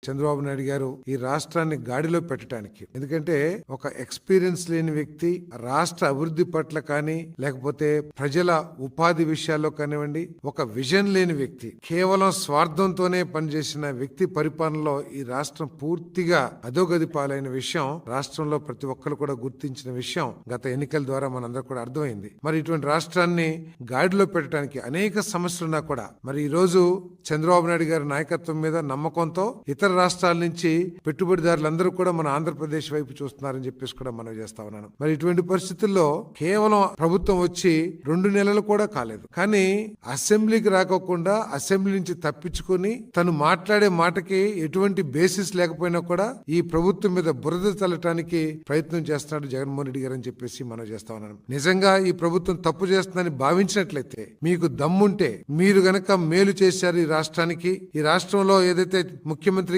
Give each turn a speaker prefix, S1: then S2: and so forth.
S1: చంద్రబాబు నాయుడు గారు ఈ రాష్ట్రాన్ని గాడిలో పెట్టడానికి, ఎందుకంటే ఒక ఎక్స్పీరియన్స్ లేని వ్యక్తి రాష్ట్ర అభివృద్ధి పట్ల కానీ లేకపోతే ప్రజల ఉపాధి విషయాల్లో కానివ్వండి, ఒక విజన్ లేని వ్యక్తి, కేవలం స్వార్థంతోనే పనిచేసిన వ్యక్తి పరిపాలనలో ఈ రాష్ట్రం పూర్తిగా అధోగతి పాలైన విషయం రాష్ట్రంలో ప్రతి ఒక్కరు కూడా గుర్తించిన విషయం గత ఎన్నికల ద్వారా మనందరూ కూడా అర్థమైంది. మరి ఇటువంటి రాష్ట్రాన్ని గాడిలో పెట్టడానికి అనేక సమస్యలున్నా కూడా మరి ఈ రోజు చంద్రబాబు నాయుడు గారి నాయకత్వం మీద నమ్మకంతో ఇతర రాష్ట్రాల నుంచి పెట్టుబడిదారులందరూ కూడా మన ఆంధ్రప్రదేశ్ వైపు చూస్తున్నారని చెప్పేసి కూడా మనం చేస్తా ఉన్నాను. మరి ఇటువంటి పరిస్థితుల్లో కేవలం ప్రభుత్వం వచ్చి 2 నెలలు కూడా కాలేదు, కానీ అసెంబ్లీకి రాకోకుండా అసెంబ్లీ నుంచి తప్పించుకొని తను మాట్లాడే మాటకి ఎటువంటి బేసిస్ లేకపోయినా కూడా ఈ ప్రభుత్వం మీద బురద చల్లటానికి ప్రయత్నం చేస్తున్నాడు జగన్మోహన్ రెడ్డి గారు అని చెప్పేసి మనం చేస్తా ఉన్నాను. నిజంగా ఈ ప్రభుత్వం తప్పు చేస్తుందని భావించినట్లయితే, మీకు దమ్ముంటే మీరు గనక మేలు చేశారు ఈ రాష్ట్రానికి, ఈ రాష్ట్రంలో ఏదైతే ముఖ్యమంత్రి